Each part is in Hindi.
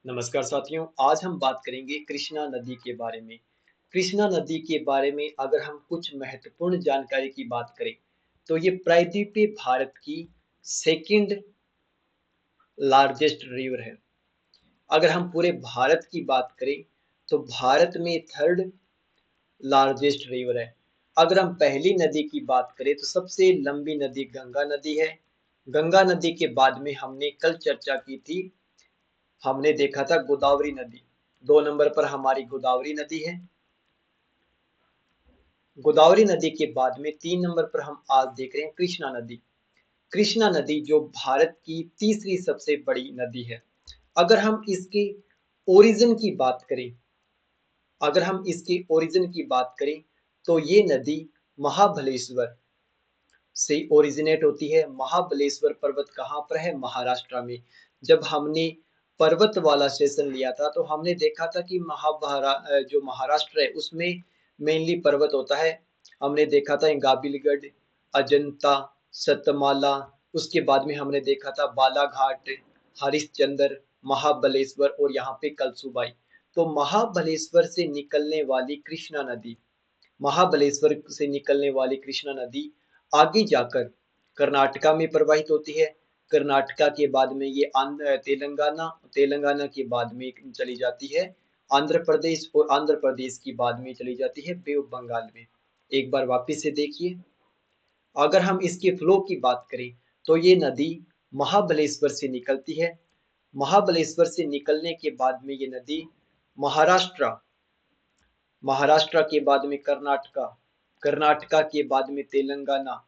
नमस्कार साथियों, आज हम बात करेंगे कृष्णा नदी के बारे में। कृष्णा नदी के बारे में अगर हम कुछ महत्वपूर्ण जानकारी की बात करें, तो ये प्रायद्वीपीय भारत की सेकंड लार्जेस्ट रिवर है। अगर हम पूरे भारत की बात करें, तो भारत में थर्ड लार्जेस्ट रिवर है। अगर हम पहली नदी की बात करें, तो सबसे लंबी नदी गंगा नदी है। गंगा नदी के बाद में हमने कल चर्चा की थी, हमने देखा था गोदावरी नदी। 2 नंबर पर हमारी गोदावरी नदी है। गोदावरी नदी के बाद में 3 नंबर पर हम आज देख रहे हैं कृष्णा नदी। कृष्णा नदी जो भारत की तीसरी सबसे बड़ी नदी है। अगर हम इसके ओरिजिन की बात करें, अगर हम इसके ओरिजिन की बात करें, तो ये नदी महाबलेश्वर से ओरिजिनेट होती है। महाबलेश्वर पर्वत कहाँ पर है? महाराष्ट्र में। जब हमने पर्वत वाला सेशन लिया था, तो हमने देखा था कि जो महाराष्ट्र है उसमें मेनली पर्वत होता है। हमने देखा था गाबिलगढ़, अजंता, सतमाला, उसके बाद में हमने देखा था बालाघाट, हरिश्चंद्र, महाबलेश्वर और यहाँ पे कलसुबाई। तो महाबलेश्वर से निकलने वाली कृष्णा नदी, महाबलेश्वर से निकलने वाली कृष्णा नदी आगे जाकर कर्नाटका में प्रवाहित होती है। कर्नाटका के बाद में ये तेलंगाना, तेलंगाना के बाद में चली जाती है आंध्र प्रदेश, और आंध्र प्रदेश की बाद में चली जाती है बे ऑफ बंगाल में। एक बार वापिस से देखिए, अगर हम इसके फ्लो की बात करें, तो ये नदी महाबलेश्वर से निकलती है। महाबलेश्वर से निकलने के बाद में ये नदी महाराष्ट्र, महाराष्ट्र के बाद में कर्नाटका, कर्नाटका के बाद में तेलंगाना,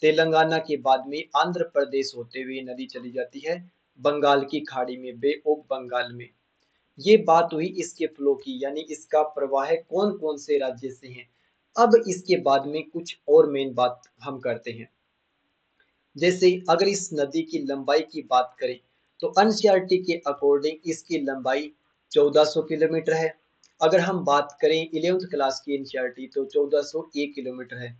तेलंगाना के बाद में आंध्र प्रदेश होते हुए नदी चली जाती है बंगाल की खाड़ी में, बे ऑफ बंगाल में। ये बात हुई इसके फ्लो की, यानी इसका प्रवाह कौन कौन से राज्य से है। अब इसके बाद में कुछ और मेन बात हम करते हैं। जैसे अगर इस नदी की लंबाई की बात करें, तो एनसीईआरटी के अकॉर्डिंग इसकी लंबाई 1400 किलोमीटर है। अगर हम बात करें 11th क्लास की एनसीईआरटी, तो 1401 किलोमीटर है।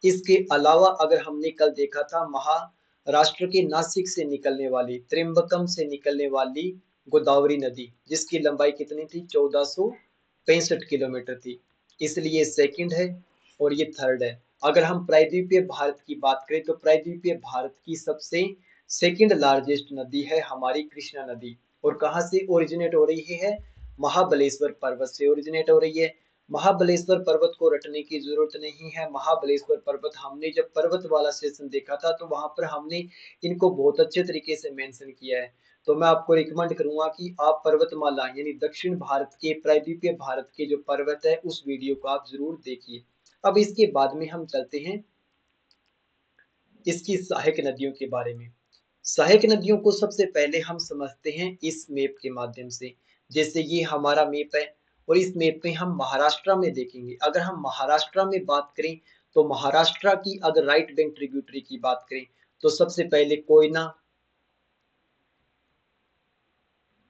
इसके अलावा अगर हमने कल देखा था महाराष्ट्र के नासिक से निकलने वाली, त्रिम्बकम से निकलने वाली गोदावरी नदी, जिसकी लंबाई कितनी थी? 1465 किलोमीटर थी। इसलिए सेकंड है और ये थर्ड है। अगर हम प्रायद्वीपीय भारत की बात करें, तो प्रायद्वीपीय भारत की सबसे सेकंड लार्जेस्ट नदी है हमारी कृष्णा नदी। और कहाँ से ओरिजिनेट हो रही है? महाबलेश्वर पर्वत से ओरिजिनेट हो रही है। महाबलेश्वर पर्वत को रटने की जरूरत नहीं है। महाबलेश्वर पर्वत हमने जब पर्वत वाला सेशन देखा था, तो वहां पर हमने इनको बहुत अच्छे तरीके से मेंशन किया है। तो मैं आपको रिकमेंड करूंगा कि आप पर्वतमाला यानी दक्षिण भारत के, प्रायद्वीपीय भारत के जो पर्वत है, उस वीडियो को आप जरूर देखिए। अब इसके बाद में हम चलते हैं इसकी सहायक नदियों के बारे में। सहायक नदियों को सबसे पहले हम समझते हैं इस मैप के माध्यम से। जैसे ये हमारा मैप है, और इस मैप में हम महाराष्ट्र में देखेंगे। अगर हम महाराष्ट्र में बात करें, तो महाराष्ट्र की अगर राइट बैंक ट्रिब्यूटरी की बात करें, तो सबसे पहले कोयना,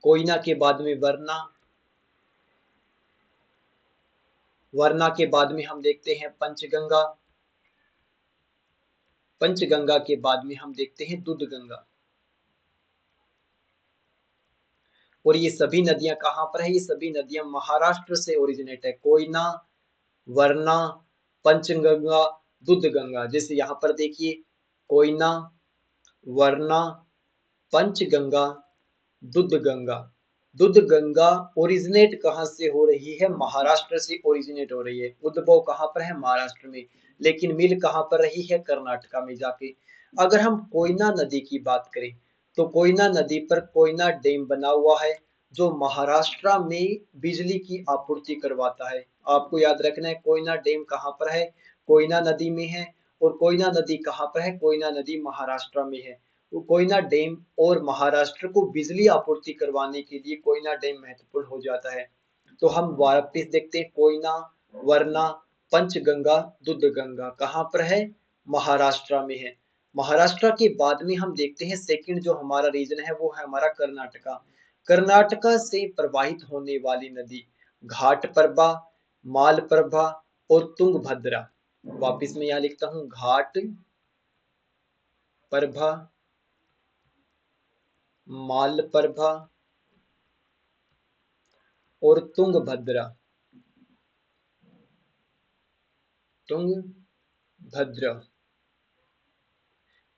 कोयना के बाद में वरना, वरना के बाद में हम देखते हैं पंचगंगा, पंचगंगा के बाद में हम देखते हैं दूधगंगा। और ये सभी नदियां कहाँ पर है? ये सभी नदियां महाराष्ट्र से ओरिजिनेट है। कोयना, वरना, पंचगंगा, दूधगंगा। जैसे यहाँ पर देखिए, कोयना, वरना, पंचगंगा, दूधगंगा। दूधगंगा ओरिजिनेट कहाँ से हो रही है? महाराष्ट्र से ओरिजिनेट हो रही है। उद्भव कहाँ पर है? महाराष्ट्र में। लेकिन मिल कहाँ पर रही है? कर्नाटका में जाके। अगर हम कोयना नदी की बात करें, तो कोयना नदी पर कोयना डैम बना हुआ है, जो महाराष्ट्र में बिजली की आपूर्ति करवाता है। आपको याद रखना है कोयना डैम कहाँ पर है? कोयना नदी में है। और कोयना नदी कहाँ पर है? कोयना नदी महाराष्ट्र में है। तो कोयना डैम और महाराष्ट्र को बिजली आपूर्ति करवाने के लिए कोयना डैम महत्वपूर्ण हो जाता है। तो हम वापिस देखते हैं, कोयना, वरना, पंचगंगा, दूधगंगा कहाँ पर है? महाराष्ट्र में है। महाराष्ट्र के बाद में हम देखते हैं सेकंड जो हमारा रीजन है, वो है हमारा कर्नाटका। कर्नाटका से प्रवाहित होने वाली नदी घाटप्रभा, मालप्रभा और तुंगभद्रा। वापिस मैं यहाँ लिखता हूँ, घाट प्रभा, मालप्रभा, और तुंगभद्रा। तुंगभद्रा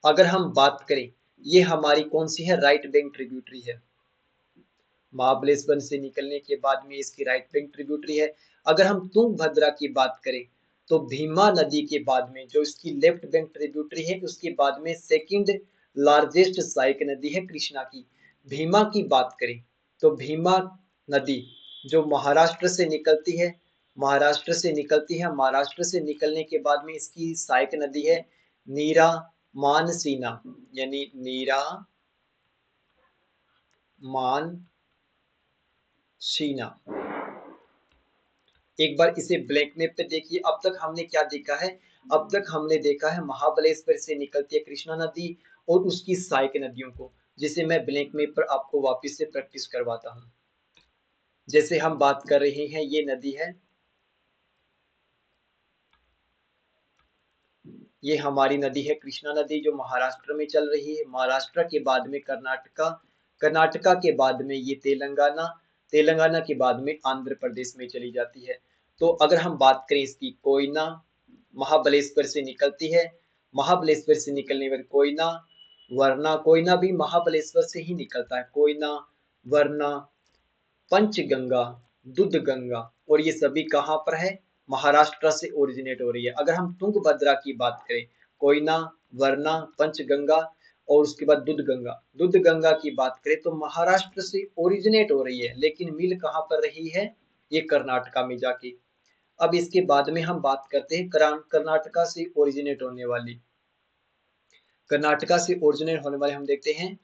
अगर हम बात करें, ये हमारी कौन सी है, राइट बैंक ट्रिब्यूटरी है। महाबलेश्वर से निकलने के बाद में इसकी राइट बैंक ट्रिब्यूटरी है। अगर हम तुंगभद्रा की बात करें तो भीमा नदी के बाद में जो इसकी लेफ्ट बैंक ट्रिब्यूटरी है, उसके बाद में सेकंड लार्जेस्ट सहायक नदी है कृष्णा की। भीमा की बात करें तो भीमा नदी जो महाराष्ट्र से निकलती है, महाराष्ट्र से निकलने के बाद में इसकी सहायक नदी है नीरा मानसीना, यानी नीरा मानसीना। एक बार इसे ब्लैक मैप पे देखिए। अब तक हमने क्या देखा है, अब तक हमने देखा है महाबलेश्वर से निकलती है कृष्णा नदी और उसकी सहायक नदियों को, जिसे मैं ब्लैक मैप पर आपको वापस से प्रैक्टिस करवाता हूँ। जैसे हम बात कर रहे हैं, ये नदी है, ये हमारी नदी है कृष्णा नदी जो महाराष्ट्र में चल रही है। महाराष्ट्र के बाद में कर्नाटका, कर्नाटका के बाद में ये तेलंगाना, तेलंगाना के बाद में आंध्र प्रदेश में चली जाती है। तो अगर हम बात करें इसकी, कोयना महाबलेश्वर से निकलती है, महाबलेश्वर से निकलने पर कोयना, वरना कोयना भी महाबलेश्वर से ही निकलता है, कोयना, वरना, पंचगंगा, दूधगंगा, और ये सभी कहाँ पर है, महाराष्ट्र से ओरिजिनेट हो रही है। अगर हम तुंगभद्रा की बात करें, कोयना, वरना, पंचगंगा और उसके बाद दूधगंगा, दूधगंगा की बात करें तो महाराष्ट्र से ओरिजिनेट हो रही है, लेकिन मिल कहाँ पर रही है, ये कर्नाटका में जाके। अब इसके बाद में हम बात करते हैं कर्नाटका से ओरिजिनेट होने वाली, कर्नाटका से ओरिजिनेट होने वाले हम देखते हैं,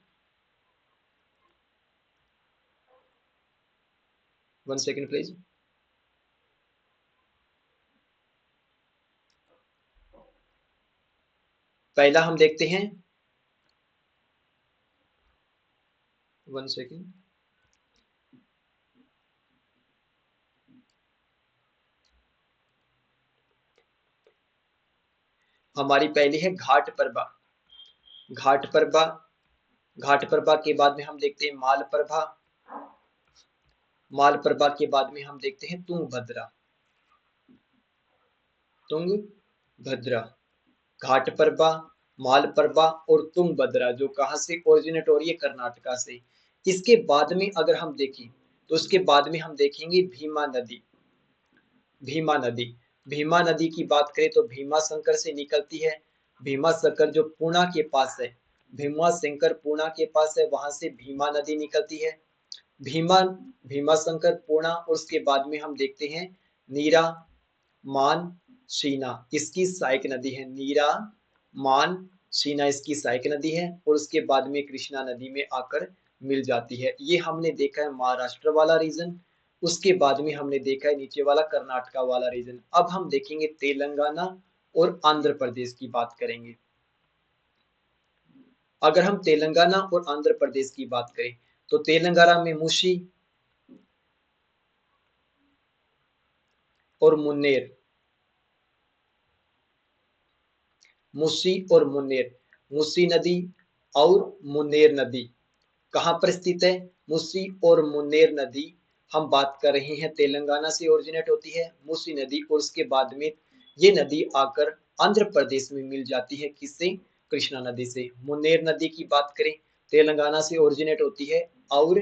1 सेकंड प्लीज। पहला हम देखते हैं, 1 सेकंड, हमारी पहली है घाट प्रभा, घाट प्रभा, घाट प्रभा के बाद में हम देखते हैं मालप्रभा, मालप्रभा के बाद में हम देखते हैं तुंगभद्रा, तुंगभद्रा, घाट प्रभा, मालप्रभा और तुंगभद्रा जो कहां से ओरिजिनेट हो रही है, कर्नाटका से। इसके बाद में अगर हम देखें तो उसके बाद में हम देखेंगे भीमा नदी, भीमा नदी, भीमा नदी की बात करें तो भीमा शंकर से निकलती है, भीमा शंकर जो पुणे के पास है, भीमा शंकर पुणे के पास है, वहां से भीमा नदी निकलती है। भीमा, भीमा शंकर पुणे, और उसके बाद में हम देखते हैं नीरा मान शीना, इसकी सहायक नदी है, नीरा मान शीना इसकी सहायक नदी है, और उसके बाद में कृष्णा नदी में आकर मिल जाती है। ये हमने देखा है महाराष्ट्र वाला रीजन। उसके बाद में हमने देखा है नीचे वाला कर्नाटका वाला रीजन। अब हम देखेंगे तेलंगाना और आंध्र प्रदेश की बात करेंगे। अगर हम तेलंगाना और आंध्र प्रदेश की बात करें तो तेलंगाना में मुशी और मुन्नेर, मुसी और मुन्नेर, मुसी नदी और मुन्नेर नदी कहां पर स्थित है, मुसी और मुन्नेर नदी हम बात कर रहे हैं तेलंगाना से ओरिजिनेट होती है मुसी नदी, और उसके बाद में ये नदी आकर आंध्र प्रदेश में मिल जाती है, किससे, कृष्णा नदी से। मुन्नेर नदी की बात करें, तेलंगाना से ओरिजिनेट होती है और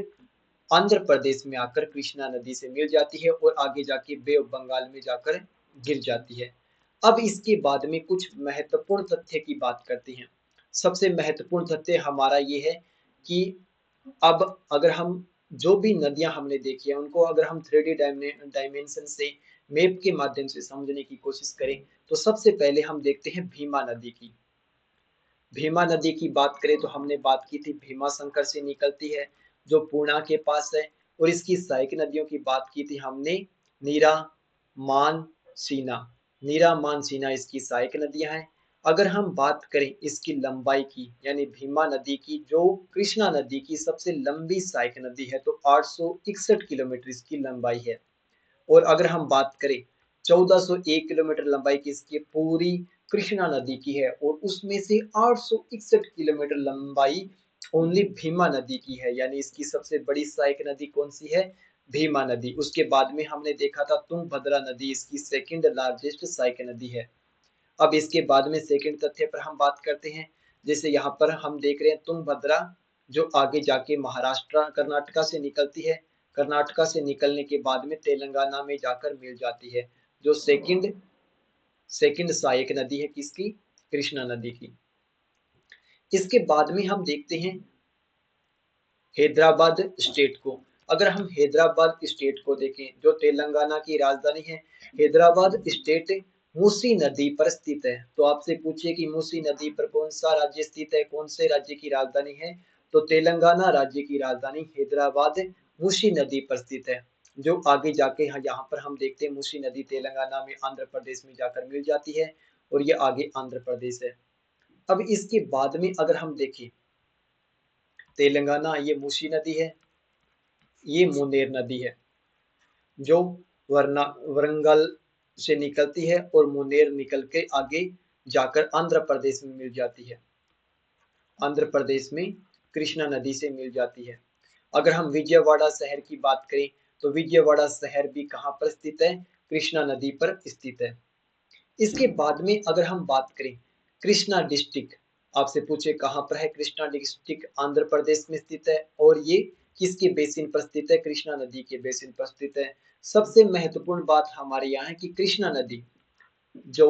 आंध्र प्रदेश में आकर कृष्णा नदी से मिल जाती है और आगे जाके बे ऑफ बंगाल में जाकर गिर जाती है। अब इसके बाद में कुछ महत्वपूर्ण तथ्य की बात करते हैं। सबसे महत्वपूर्ण तथ्य हमारा ये है कि अब अगर हम जो भी नदियां हमने देखी है उनको अगर हम 3D डायमेंशन से मैप के माध्यम से समझने की कोशिश करें तो सबसे पहले हम देखते हैं भीमा नदी की। भीमा नदी की बात करें तो हमने बात की थी भीमा शंकर से निकलती है जो पूर्णा के पास है, और इसकी सहायक नदियों की बात की थी हमने नीरा मान सीना, नीरा मान सीना इसकी सहायक नदियां हैं। अगर हम बात करें इसकी लंबाई की, यानी भीमा नदी की जो कृष्णा नदी की सबसे लंबी सहायक नदी है, तो 861 किलोमीटर इसकी लंबाई है। और अगर हम बात करें 1401 किलोमीटर लंबाई की इसकी पूरी कृष्णा नदी की है, और उसमें से 861 किलोमीटर लंबाई ओनली भीमा नदी की है, यानी इसकी सबसे बड़ी सहायक नदी कौन सी है, भीमा नदी। उसके बाद में हमने देखा था तुंगभद्रा नदी इसकी सेकंड लार्जेस्ट सहायक नदी है। अब इसके बाद में सेकंड तथ्य पर हम बात करते हैं। जैसे यहाँ पर हम देख रहे हैं तुंगभद्रा जो आगे जाके महाराष्ट्र कर्नाटका से निकलती है, कर्नाटका से निकलने के बाद में तेलंगाना में जाकर मिल जाती है, जो सेकंड सेकंड सहायक नदी है किसकी, कृष्णा नदी की। इसके बाद में हम देखते हैं हैदराबाद स्टेट को। अगर हम हैदराबाद स्टेट को देखें जो तेलंगाना की राजधानी है, हैदराबाद स्टेट मूसी नदी पर स्थित है। तो आपसे पूछिए कि मूसी नदी पर कौन सा राज्य स्थित है, कौन से राज्य की राजधानी है, तो तेलंगाना राज्य की राजधानी हैदराबाद मूसी नदी पर स्थित है। जो आगे जाके यहाँ पर हम देखते हैं मूसी नदी तेलंगाना में आंध्र प्रदेश में जाकर मिल जाती है और ये आगे आंध्र प्रदेश है। अब इसके बाद में अगर हम देखें तेलंगाना, ये मूसी नदी है, ये मुनेर नदी है जो वरंगल से निकलती है और मुनेर निकल के आगे जाकर आंध्र प्रदेश में मिल जाती है, आंध्र प्रदेश में कृष्णा नदी से मिल जाती है। अगर हम विजयवाड़ा शहर की बात करें तो विजयवाड़ा शहर भी कहाँ पर स्थित है, कृष्णा नदी पर स्थित है। इसके बाद में अगर हम बात करें कृष्णा डिस्ट्रिक्ट, आपसे पूछे कहाँ पर है, कृष्णा डिस्ट्रिक्ट आंध्र प्रदेश में स्थित है और ये किसके बेसिन पर स्थित है, कृष्णा नदी के बेसिन पर स्थित है। सबसे महत्वपूर्ण बात हमारे यहाँ है कि कृष्णा नदी जो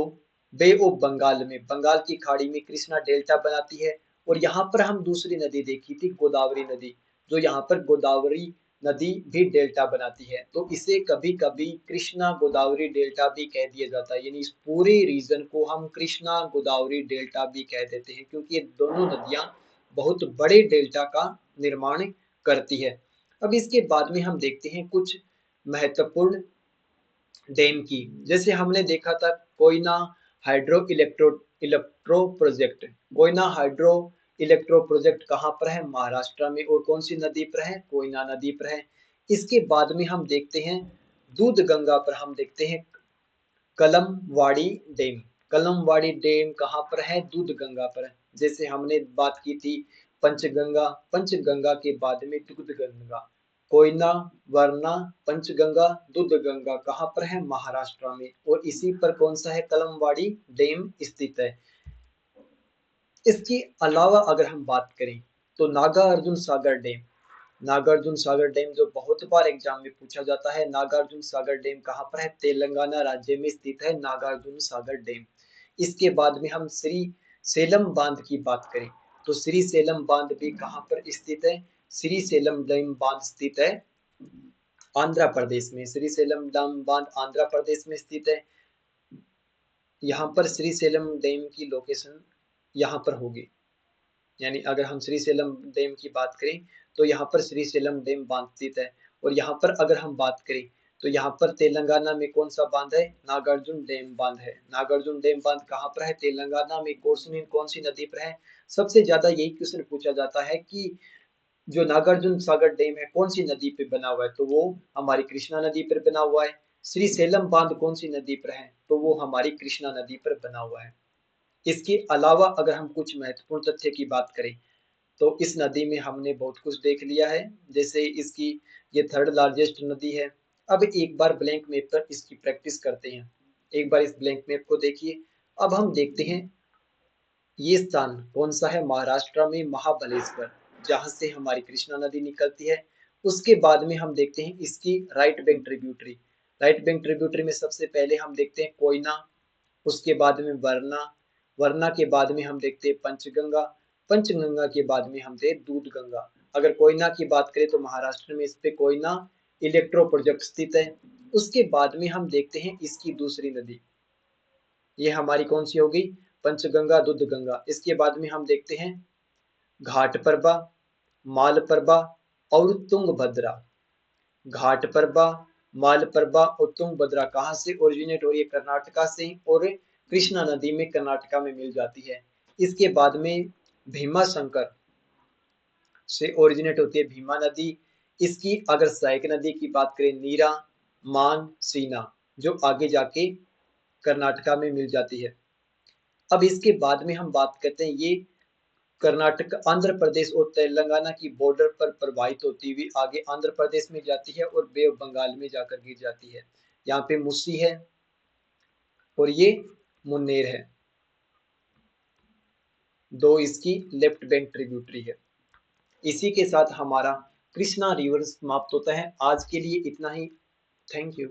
बे ऑफ बंगाल में, बंगाल की खाड़ी में कृष्णा डेल्टा बनाती है। और यहाँ पर हम दूसरी नदी देखी थी गोदावरी नदी, जो यहाँ पर गोदावरी नदी भी डेल्टा बनाती है। तो इसे कभी कभी कृष्णा गोदावरी डेल्टा भी कह दिया जाता है, यानी इस पूरे रीजन को हम कृष्णा गोदावरी डेल्टा भी कह देते हैं क्योंकि ये दोनों नदियां बहुत बड़े डेल्टा का निर्माण करती है। अब इसके बाद में हम देखते हैं कुछ महत्वपूर्ण डैम की। जैसे हमने देखा था Koyna hydro electro project, Koyna hydro electro project कहाँ पर है, महाराष्ट्र में, और कौन सी नदी पर है, कोयना नदी पर है। इसके बाद में हम देखते हैं दूध गंगा पर, हम देखते हैं कलमवाड़ी डैम, कलमवाड़ी डैम कहाँ पर है, दूध गंगा पर है। जैसे हमने बात की थी पंचगंगा, पंचगंगा के बाद में दूध गंगा, कोयना, वरना, पंचगंगा, दूध गंगा कहाँ पर है, महाराष्ट्र में, और इसी पर कौन सा है, कलमवाड़ी डैम स्थित है। इसके अलावा अगर हम बात करें तो नागार्जुन सागर डैम, नागार्जुन सागर डैम जो बहुत बार एग्जाम में पूछा जाता है, नागार्जुन सागर डैम कहाँ पर है, तेलंगाना राज्य में स्थित है नागार्जुन सागर डैम। इसके बाद में हम श्री सेलम बांध की बात करें तो श्री सेलम बांध भी कहाँ पर स्थित है, श्री सेलम डैम बांध स्थित है आंध्र प्रदेश में, श्री सेलम डैम बांध आंध्र प्रदेश में स्थित है। यहाँ पर श्री सेलम डैम की लोकेशन यहाँ पर होगी, यानी अगर हम श्री सेलम डैम की बात करें तो यहाँ पर श्री सेलम डैम बांध स्थित है। और यहाँ पर अगर हम बात करें तो यहाँ पर तेलंगाना में कौन सा बांध है, नागार्जुन डैम बांध है। नागार्जुन डैम बांध कहाँ पर है, तेलंगाना में, कौन सी नदी पर है। सबसे ज्यादा यही क्वेश्चन पूछा जाता है कि जो नागार्जुन सागर डैम है कौन सी नदी पे बना हुआ है, तो वो हमारी कृष्णा नदी पर बना हुआ है। श्री सेलम बांध कौन सी नदी पर है, तो वो हमारी कृष्णा नदी पर बना हुआ है। इसके अलावा अगर हम कुछ महत्वपूर्ण तथ्य की बात करें तो इस नदी में हमने बहुत कुछ देख लिया है। जैसे इसकी ये थर्ड लार्जेस्ट नदी है। अब एक बार ब्लैंक मैप पर इसकी प्रैक्टिस करते हैं, एक बार इस ब्लैंक मैप को देखिए। अब हम देखते हैं ये स्थान कौन सा है, महाराष्ट्र में महाबलेश्वर, जहां से हमारी कृष्णा नदी निकलती है। उसके बाद में हम देखते हैं इसकी right bank tributary, right bank tributary में सबसे पहले हम देखते हैं कोयना, उसके बाद में वरना, वरना के बाद में हम देखते हैं पंचगंगा, पंचगंगा के बाद में हम देखते दूध गंगा। अगर कोयना की बात करें तो महाराष्ट्र में इस पे कोयना इलेक्ट्रो प्रोजेक्ट स्थित है। उसके बाद में हम देखते हैं इसकी दूसरी नदी, ये हमारी कौन सी होगी, पंचगंगा दूध गंगा। इसके बाद में हम देखते हैं घाटप्रभा, मालप्रभा और तुंगभद्रा। घाटप्रभा, मालप्रभा और तुंगभद्रा कहाँ से ओरिजिनेट हो रही है, कर्नाटका से, और कृष्णा नदी में कर्नाटका में मिल जाती है। इसके बाद में भीमा शंकर से ओरिजिनेट होती है भीमा नदी। इसकी अगर सहायक नदी की बात करें नीरा, मान, सीना, जो आगे जाके कर्नाटका में मिल जाती है। अब इसके बाद में हम बात करते हैं ये कर्नाटक, आंध्र प्रदेश और तेलंगाना की बॉर्डर पर प्रवाहित होती हुई आगे आंध्र प्रदेश में जाती है और बे ऑफ बंगाल में जाकर गिर जाती है। यहाँ पे मुसी है और ये मुन्नेर है, दो इसकी लेफ्ट बैंक ट्रिब्यूटरी है। इसी के साथ हमारा कृष्णा रिवर समाप्त होता है। आज के लिए इतना ही। Thank you.